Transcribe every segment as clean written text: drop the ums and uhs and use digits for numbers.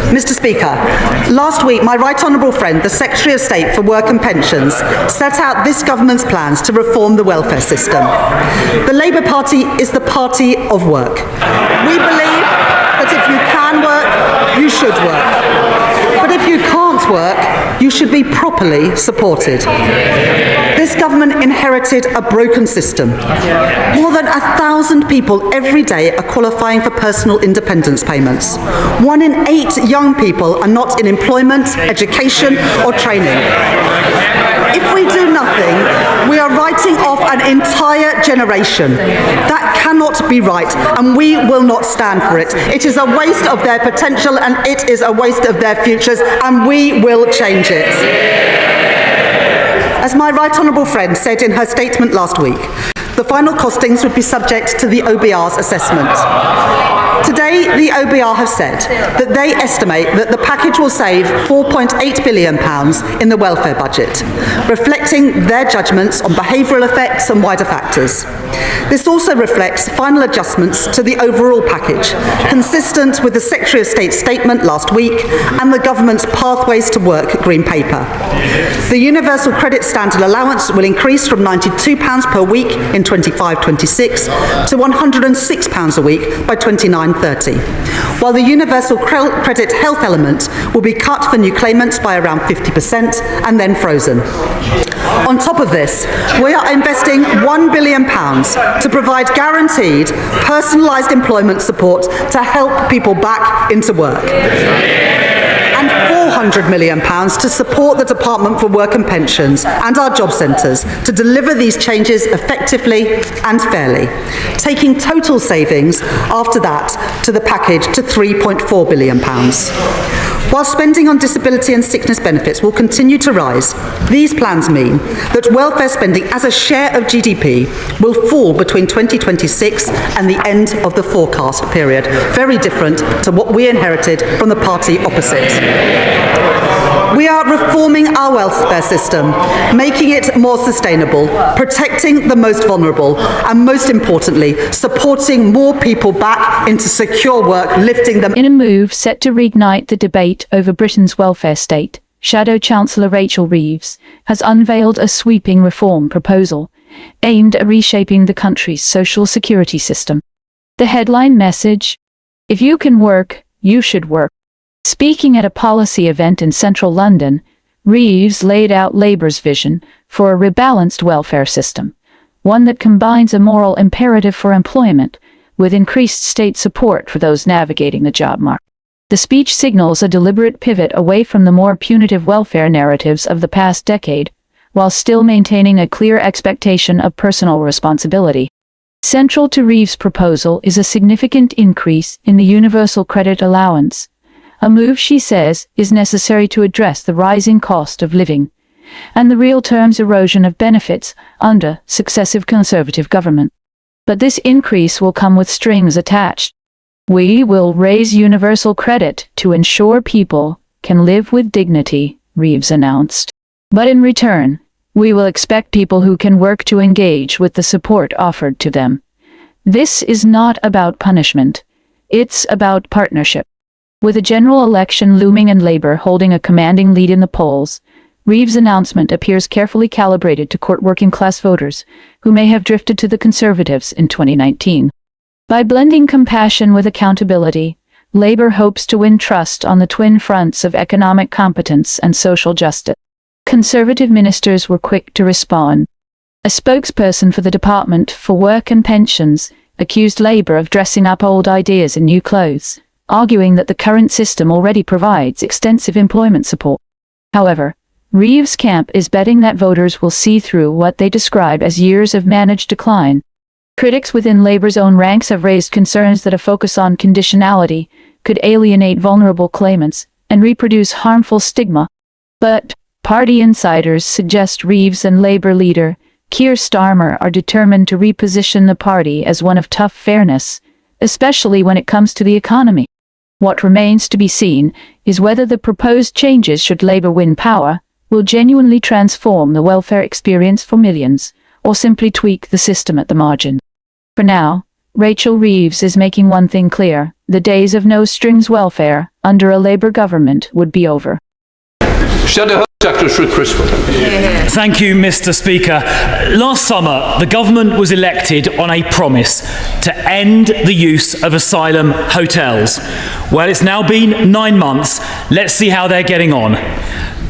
Mr. Speaker, last week my Right Honourable friend, the Secretary of State for Work and Pensions, set out this government's plans to reform the welfare system. The Labour Party is the party of work. We believe that if you can work, you should work. But if you can't work, you should be properly supported. This government inherited a broken system. More than 1,000 people every day are qualifying for personal independence payments. 1 in 8 young people are not in employment, education or training. If we do nothing, we are writing off an entire generation. That cannot be right, and we will not stand for it. It is a waste of their potential and it is a waste of their futures, and we will change it. As my Right Honourable friend said in her statement last week, the final costings would be subject to the OBR's assessment. Today, the OBR have said that they estimate that the package will save £4.8 billion in the welfare budget, reflecting their judgments on behavioural effects and wider factors. This also reflects final adjustments to the overall package, consistent with the Secretary of State's statement last week and the government's Pathways to Work Green Paper. The Universal Credit Standard Allowance will increase from £92 per week in 25-26 to £106 a week by 29-30, while the Universal Credit Health element will be cut for new claimants by around 50% and then frozen. On top of this, we are investing £1 billion to provide guaranteed, personalised employment support to help people back into work, and £400 million to support the Department for Work and Pensions and our job centres to deliver these changes effectively and fairly, taking total savings after that to the package to £3.4 billion. While spending on disability and sickness benefits will continue to rise, these plans mean that welfare spending as a share of GDP will fall between 2026 and the end of the forecast period, very different to what we inherited from the party opposite. We are reforming our welfare system, making it more sustainable, protecting the most vulnerable, and most importantly, supporting more people back into secure work, lifting them. In a move set to reignite the debate over Britain's welfare state, Shadow Chancellor Rachel Reeves has unveiled a sweeping reform proposal aimed at reshaping the country's social security system. The headline message: "If you can work, you should work." Speaking at a policy event in central London, Reeves laid out Labour's vision for a rebalanced welfare system, one that combines a moral imperative for employment with increased state support for those navigating the job market. The speech signals a deliberate pivot away from the more punitive welfare narratives of the past decade, while still maintaining a clear expectation of personal responsibility. Central to Reeves' proposal is a significant increase in the Universal Credit Allowance, a move she says is necessary to address the rising cost of living and the real terms erosion of benefits under successive Conservative government. But this increase will come with strings attached. "We will raise universal credit to ensure people can live with dignity," Reeves announced. "But in return, we will expect people who can work to engage with the support offered to them. This is not about punishment. It's about partnership." With a general election looming and Labour holding a commanding lead in the polls, Reeves' announcement appears carefully calibrated to court working-class voters who may have drifted to the Conservatives in 2019. By blending compassion with accountability, Labour hopes to win trust on the twin fronts of economic competence and social justice. Conservative ministers were quick to respond. A spokesperson for the Department for Work and Pensions accused Labour of dressing up old ideas in new clothes, arguing that the current system already provides extensive employment support. However, Reeves' camp is betting that voters will see through what they describe as years of managed decline. Critics within Labour's own ranks have raised concerns that a focus on conditionality could alienate vulnerable claimants and reproduce harmful stigma. But party insiders suggest Reeves and Labour leader Keir Starmer are determined to reposition the party as one of tough fairness, especially when it comes to the economy. What remains to be seen is whether the proposed changes, should Labour win power, will genuinely transform the welfare experience for millions, or simply tweak the system at the margin. For now, Rachel Reeves is making one thing clear: the days of no-strings welfare under a Labour government would be over. Shadow Secretary Criswell. Thank you, Mr. Speaker. Last summer, the government was elected on a promise to end the use of asylum hotels. Well, it's now been 9 months. Let's see how they're getting on.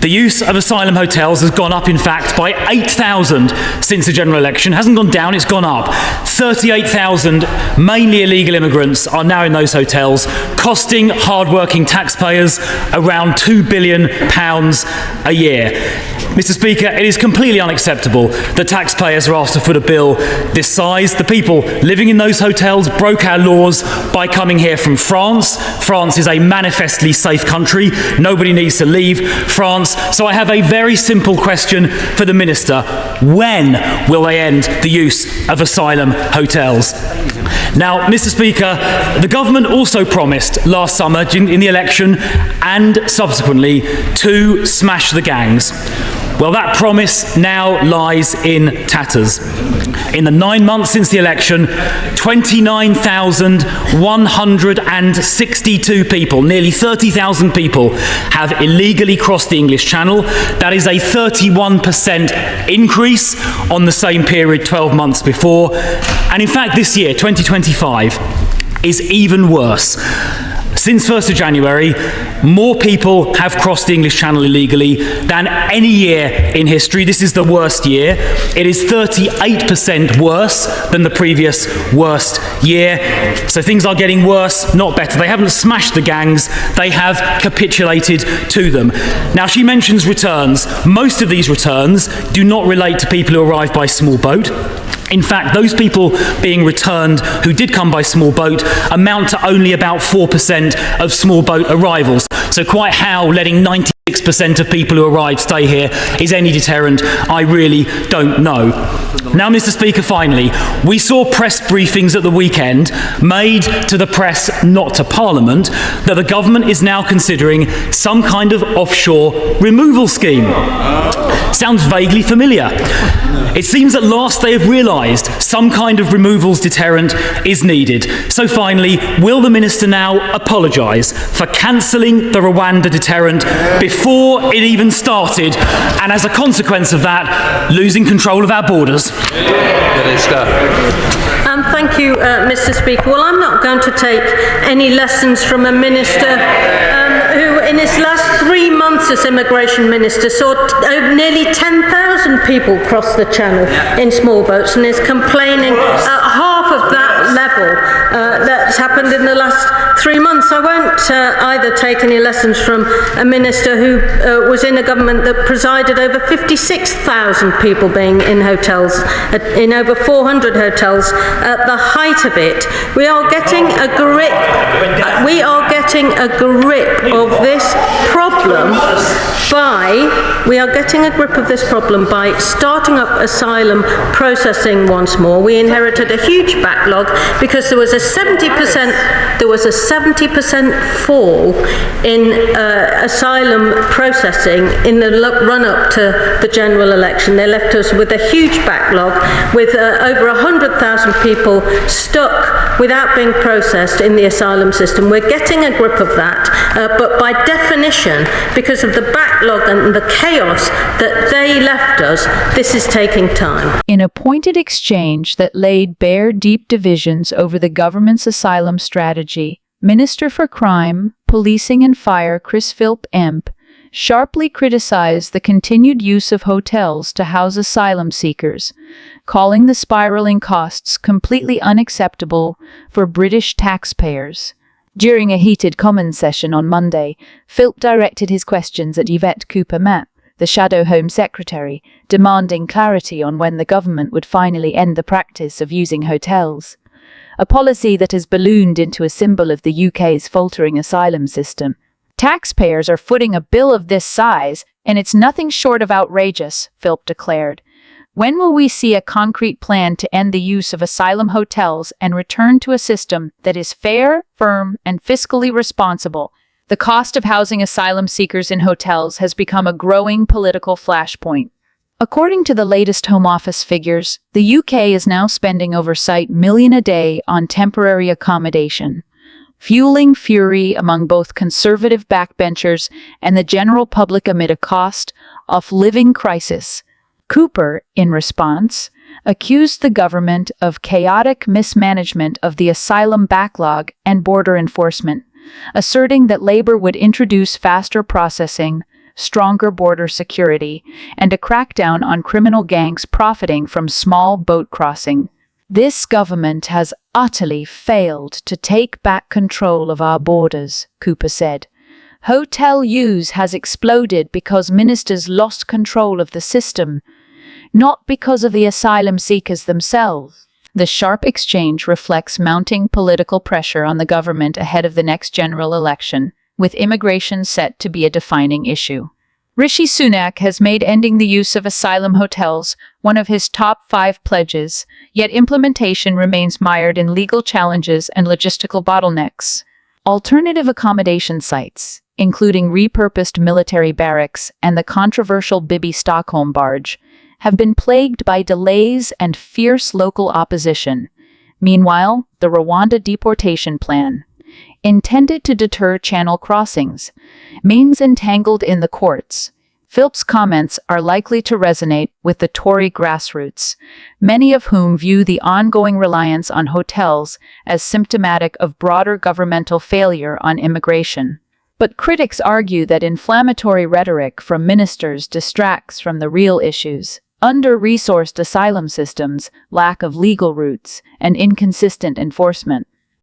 The use of asylum hotels has gone up, in fact, by 8,000 since the general election. It hasn't gone down, it's gone up. 38,000, mainly illegal immigrants, are now in those hotels, costing hard-working taxpayers around £2 billion a year. Mr. Speaker, it is completely unacceptable that taxpayers are asked to foot a bill this size. The people living in those hotels broke our laws by coming here from France. France is a manifestly safe country. Nobody needs to leave France. So I have a very simple question for the Minister. When will they end the use of asylum hotels? Now, Mr. Speaker, the government also promised last summer in the election and subsequently to smash the gangs. Well, that promise now lies in tatters. In the 9 months since the election, 29,162 people, nearly 30,000 people, have illegally crossed the English Channel. That is a 31% increase on the same period 12 months before. And in fact, this year, 2025, is even worse. Since 1st of January, more people have crossed the English Channel illegally than any year in history. This is the worst year. It is 38% worse than the previous worst year. So things are getting worse, not better. They haven't smashed the gangs, they have capitulated to them. Now, she mentions returns. Most of these returns do not relate to people who arrive by small boat. In fact, those people being returned who did come by small boat amount to only about 4% of small boat arrivals. So quite how letting 96% of people who arrive stay here is any deterrent, I really don't know. Now, Mr. Speaker, finally, we saw press briefings at the weekend made to the press, not to Parliament, that the government is now considering some kind of offshore removal scheme. Sounds vaguely familiar. It seems at last they have realised some kind of removals deterrent is needed. So finally, will the Minister now apologise for cancelling the Rwanda deterrent before it even started, and as a consequence of that, losing control of our borders? Thank you, Mr. Speaker. Well, I'm not going to take any lessons from a minister who, in his last 3 months as immigration minister, saw nearly 10,000 people cross the channel in small boats, and is complaining half of that level that's happened in the last 3 months. I won't either take any lessons from a minister who was in a government that presided over 56,000 people being in hotels, in over 400 hotels at the height of it. We are getting a grip. We are getting a grip of this problem by starting up asylum processing once more. We inherited a huge backlog because there was a 70% fall in asylum processing in the run-up to the general election. They left us with a huge backlog, with over 100,000 people stuck without being processed in the asylum system. We're getting a grip of that, but by definition, because of the backlog and the chaos that they left us, this is taking time. In a pointed exchange that laid bare deep divisions over the government's asylum strategy, Minister for Crime, Policing and Fire Chris Philp MP sharply criticized the continued use of hotels to house asylum seekers, calling the spiraling costs completely unacceptable for British taxpayers. During a heated Commons session on Monday, Philp directed his questions at Yvette Cooper-Mapp, the Shadow Home Secretary, demanding clarity on when the government would finally end the practice of using hotels, a policy that has ballooned into a symbol of the UK's faltering asylum system. Taxpayers are footing a bill of this size, and it's nothing short of outrageous, Philp declared. When will we see a concrete plan to end the use of asylum hotels and return to a system that is fair, firm, and fiscally responsible? The cost of housing asylum seekers in hotels has become a growing political flashpoint. According to the latest Home Office figures, the UK is now spending over £1 million a day on temporary accommodation. fueling fury among both conservative backbenchers and the general public amid a cost-of-living crisis. Cooper, in response, accused the government of chaotic mismanagement of the asylum backlog and border enforcement, asserting that Labour would introduce faster processing, stronger border security, and a crackdown on criminal gangs profiting from small boat crossing. This government has utterly failed to take back control of our borders, Cooper said. Hotel use has exploded because ministers lost control of the system, not because of the asylum seekers themselves. The sharp exchange reflects mounting political pressure on the government ahead of the next general election, with immigration set to be a defining issue. Rishi Sunak has made ending the use of asylum hotels one of his top 5 pledges, yet implementation remains mired in legal challenges and logistical bottlenecks. Alternative accommodation sites, including repurposed military barracks and the controversial Bibi Stockholm barge, have been plagued by delays and fierce local opposition. Meanwhile, the Rwanda deportation plan, intended to deter channel crossings, remains entangled in the courts. Philp's comments are likely to resonate with the Tory grassroots, many of whom view the ongoing reliance on hotels as symptomatic of broader governmental failure on immigration. But critics argue that inflammatory rhetoric from ministers distracts from the real issues: under-resourced asylum systems, lack of legal routes, and inconsistent enforcement.